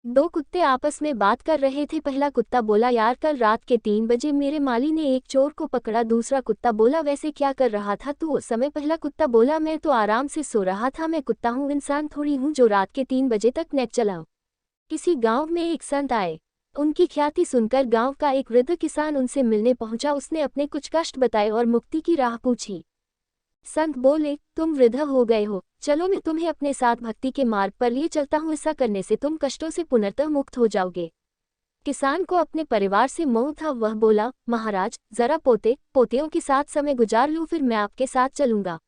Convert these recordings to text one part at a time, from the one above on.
दो कुत्ते आपस में बात कर रहे थे। पहला कुत्ता बोला, यार कल रात के 3 बजे मेरे माली ने एक चोर को पकड़ा। दूसरा कुत्ता बोला, वैसे क्या कर रहा था तू उस समय? पहला कुत्ता बोला, मैं तो आराम से सो रहा था। मैं कुत्ता हूँ, इंसान थोड़ी हूँ जो रात के 3 बजे तक नेट चलाऊं। किसी गांव में एक संत आए। उनकी ख्याति सुनकर गांव का एक वृद्ध किसान उनसे मिलने पहुंचा। उसने अपने कुछ कष्ट बताए और मुक्ति की राह पूछी। संत बोले, तुम वृद्ध हो गए हो, चलो मैं तुम्हें अपने साथ भक्ति के मार्ग पर लिए चलता हूँ। ऐसा करने से तुम कष्टों से पुनर्तः मुक्त हो जाओगे। किसान को अपने परिवार से मोह था। वह बोला, महाराज जरा पोते पोतियों के साथ समय गुजार लूं, फिर मैं आपके साथ चलूंगा।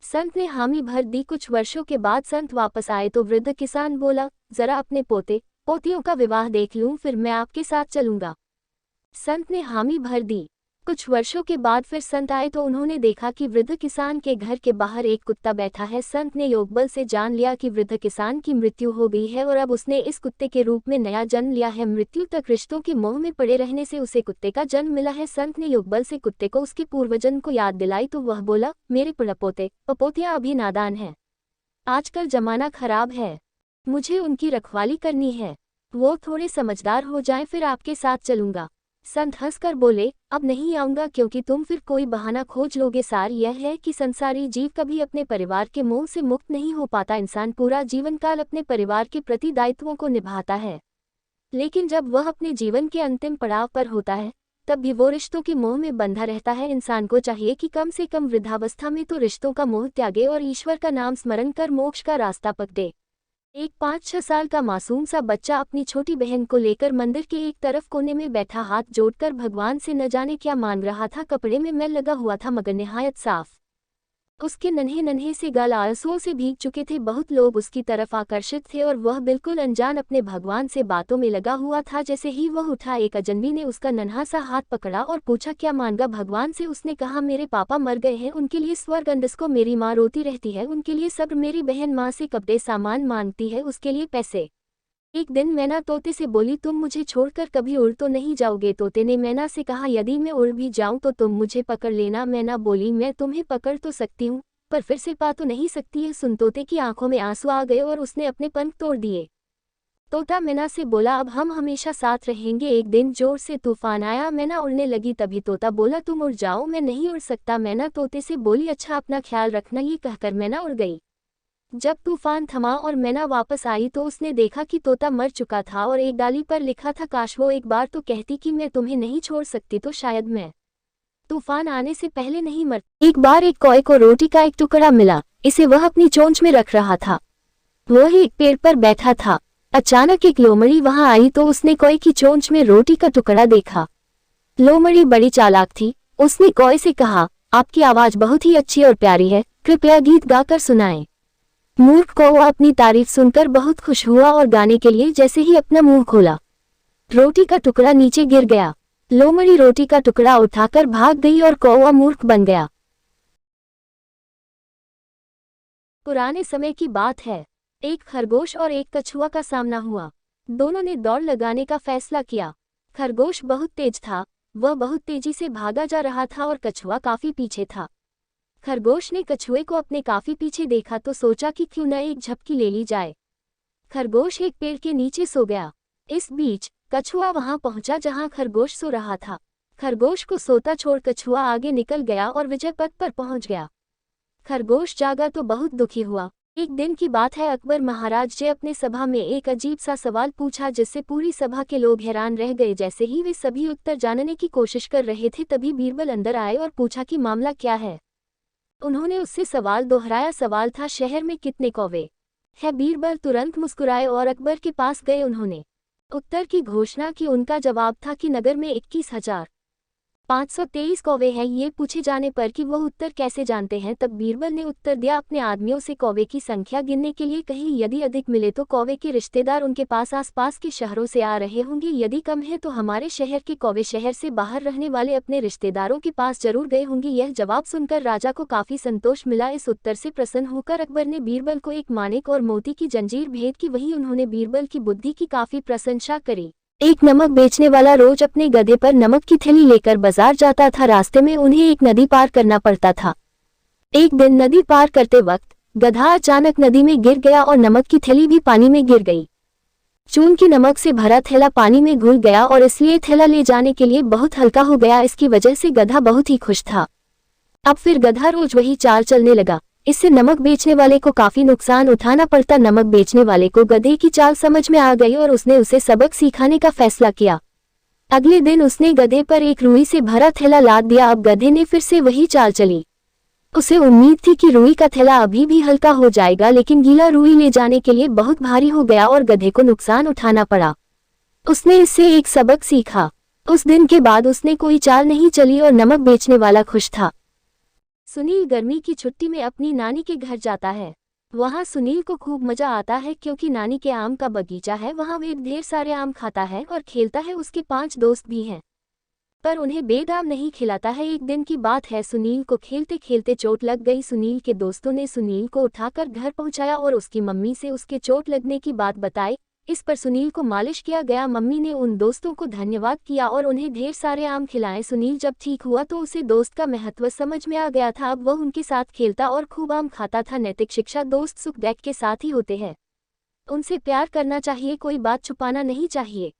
संत ने हामी भर दी। कुछ वर्षों के बाद संत वापस आए तो वृद्ध किसान बोला, जरा अपने पोते पोतियों का विवाह देख लूं, फिर मैं आपके साथ चलूंगा। संत ने हामी भर दी। कुछ वर्षों के बाद फिर संत आए तो उन्होंने देखा कि वृद्ध किसान के घर के बाहर एक कुत्ता बैठा है। संत ने योगबल से जान लिया कि वृद्ध किसान की मृत्यु हो गई है और अब उसने इस कुत्ते के रूप में नया जन्म लिया है। मृत्यु तक रिश्तों के मोह में पड़े रहने से उसे कुत्ते का जन्म मिला है। संत ने योगबल से कुत्ते को उसके पूर्वजन्म को याद दिलाई तो वह बोला, मेरे पड़पोते पपोतियां अभी नादान हैं। आजकल जमाना खराब है, मुझे उनकी रखवाली करनी है। वो थोड़े समझदार हो जाएं, फिर आपके साथ चलूंगा। संत हंसकर बोले, अब नहीं आऊंगा, क्योंकि तुम फिर कोई बहाना खोज लोगे। सार यह है कि संसारी जीव कभी अपने परिवार के मोह से मुक्त नहीं हो पाता। इंसान पूरा जीवन काल अपने परिवार के प्रति दायित्वों को निभाता है, लेकिन जब वह अपने जीवन के अंतिम पड़ाव पर होता है तब भी वो रिश्तों के मोह में बंधा रहता है। इंसान को चाहिए कि कम से कम वृद्धावस्था में तो रिश्तों का मोह त्यागे और ईश्वर का नाम स्मरण कर मोक्ष का रास्ता पकड़े। एक 5-6 साल का मासूम सा बच्चा अपनी छोटी बहन को लेकर मंदिर के एक तरफ कोने में बैठा हाथ जोड़कर भगवान से न जाने क्या मांग रहा था। कपड़े में मैल लगा हुआ था मगर निहायत साफ। उसके नन्हे नन्हे से गाल आंसुओं से भीग चुके थे। बहुत लोग उसकी तरफ आकर्षित थे और वह बिल्कुल अनजान अपने भगवान से बातों में लगा हुआ था। जैसे ही वह उठा, एक अजनबी ने उसका नन्हा सा हाथ पकड़ा और पूछा, क्या मांगा भगवान से? उसने कहा, मेरे पापा मर गए हैं, उनके लिए स्वर्ग अंडस को मेरी माँ रोती रहती है, उनके लिए सब्र। मेरी बहन माँ से कपड़े सामान मांगती है, उसके लिए पैसे। एक दिन मैना तोते से बोली, तुम मुझे छोड़कर कभी उड़ तो नहीं जाओगे? तोते ने मैना से कहा, यदि मैं उड़ भी जाऊं तो तुम मुझे पकड़ लेना। मैना बोली, मैं तुम्हें पकड़ तो सकती हूँ पर फिर से पा तो नहीं सकती है। सुन तोते की आंखों में आंसू आ गए और उसने अपने पंख तोड़ दिए। तोता मैना से बोला, अब हम हमेशा साथ रहेंगे। एक दिन जोर से तूफान आया, मैना उड़ने लगी। तभी तोता बोला, तुम उड़ जाओ, मैं नहीं उड़ सकता। मैना तोते से बोली, अच्छा अपना ख्याल रखना। ये कहकर मैना उड़ गई। जब तूफान थमा और मैना वापस आई तो उसने देखा कि तोता मर चुका था और एक डाली पर लिखा था, काश वो एक बार तो कहती कि मैं तुम्हें नहीं छोड़ सकती, तो शायद मैं तूफान आने से पहले नहीं मरती। एक बार एक कौए को रोटी का एक टुकड़ा मिला। इसे वह अपनी चोंच में रख रहा था। वह एक पेड़ पर बैठा था। अचानक एक लोमड़ी वहां आई तो उसने कौए की चोंच में रोटी का टुकड़ा देखा। लोमड़ी बड़ी चालाक थी। उसने कौए से कहा, आपकी आवाज बहुत ही अच्छी और प्यारी है, कृपया गीत गाकर सुनाएं। मूर्ख कौवा अपनी तारीफ सुनकर बहुत खुश हुआ और गाने के लिए जैसे ही अपना मुंह खोला, रोटी का टुकड़ा नीचे गिर गया। लोमड़ी रोटी का टुकड़ा उठाकर भाग गई और कौवा मूर्ख बन गया। पुराने समय की बात है। एक खरगोश और एक कछुआ का सामना हुआ। दोनों ने दौड़ लगाने का फैसला किया। खरगोश बहुत तेज था, वह बहुत तेजी से भागा जा रहा था और कछुआ काफी पीछे था। खरगोश ने कछुए को अपने काफी पीछे देखा तो सोचा कि क्यों न एक झपकी ले ली जाए। खरगोश एक पेड़ के नीचे सो गया। इस बीच कछुआ वहां पहुंचा जहां खरगोश सो रहा था। खरगोश को सोता छोड़ कछुआ आगे निकल गया और विजय पद पर पहुंच गया। खरगोश जागा तो बहुत दुखी हुआ। एक दिन की बात है, अकबर महाराज ने अपने सभा में एक अजीब सा सवाल पूछा जिससे पूरी सभा के लोग हैरान रह गए। जैसे ही वे सभी उत्तर जानने की कोशिश कर रहे थे तभी बीरबल अंदर आए और पूछा कि मामला क्या है। उन्होंने उससे सवाल दोहराया। सवाल था, शहर में कितने कौवे है? बीरबल तुरंत मुस्कुराए और अकबर के पास गए। उन्होंने उत्तर की घोषणा की। उनका जवाब था कि नगर में 21,523 कौवे हैं। ये पूछे जाने पर कि वह उत्तर कैसे जानते हैं, तब बीरबल ने उत्तर दिया, अपने आदमियों से कौवे की संख्या गिनने के लिए कहीं। यदि अधिक मिले तो कौवे के रिश्तेदार उनके पास आसपास के शहरों से आ रहे होंगे, यदि कम है तो हमारे शहर के कौवे शहर से बाहर रहने वाले अपने रिश्तेदारों के पास जरूर गए होंगे। यह जवाब सुनकर राजा को काफी संतोष मिला। इस उत्तर से प्रसन्न होकर अकबर ने बीरबल को एक माणिक और मोती की जंजीर भेंट की। वहीं उन्होंने बीरबल की बुद्धि की काफी प्रशंसा करी। एक नमक बेचने वाला रोज अपने गधे पर नमक की थैली लेकर बाजार जाता था। रास्ते में उन्हें एक नदी पार करना पड़ता था। एक दिन नदी पार करते वक्त गधा अचानक नदी में गिर गया और नमक की थैली भी पानी में गिर गई। चून की नमक से भरा थैला पानी में घुल गया और इसलिए थैला ले जाने के लिए बहुत हल्का हो गया। इसकी वजह से गधा बहुत ही खुश था। अब फिर गधा रोज वही चाल चलने लगा। इससे नमक बेचने वाले को काफी नुकसान उठाना पड़ता। नमक बेचने वाले को गधे की चाल समझ में आ गई और उसने उसे सबक सिखाने का फैसला किया। अगले दिन उसने गधे पर एक रुई से भरा थैला लाद दिया। अब गधे ने फिर से वही चाल चली। उसे उम्मीद थी कि रुई का थैला अभी भी हल्का हो जाएगा, लेकिन गीला रुई ले जाने के लिए बहुत भारी हो गया और गधे को नुकसान उठाना पड़ा। उसने इससे एक सबक सीखा। उस दिन के बाद उसने कोई चाल नहीं चली और नमक बेचने वाला खुश था। सुनील गर्मी की छुट्टी में अपनी नानी के घर जाता है। वहाँ सुनील को खूब मजा आता है क्योंकि नानी के आम का बगीचा है। वहाँ वे ढेर सारे आम खाता है और खेलता है। उसके 5 दोस्त भी हैं, पर उन्हें बेदाम नहीं खिलाता है। एक दिन की बात है, सुनील को खेलते खेलते चोट लग गई। सुनील के दोस्तों ने सुनील को उठाकर घर पहुंचाया और उसकी मम्मी से उसके चोट लगने की बात बताई। इस पर सुनील को मालिश किया गया। मम्मी ने उन दोस्तों को धन्यवाद किया और उन्हें ढेर सारे आम खिलाए। सुनील जब ठीक हुआ तो उसे दोस्त का महत्व समझ में आ गया था। अब वह उनके साथ खेलता और खूब आम खाता था। नैतिक शिक्षा: दोस्त सुख दुख के साथ ही होते हैं, उनसे प्यार करना चाहिए, कोई बात छुपाना नहीं चाहिए।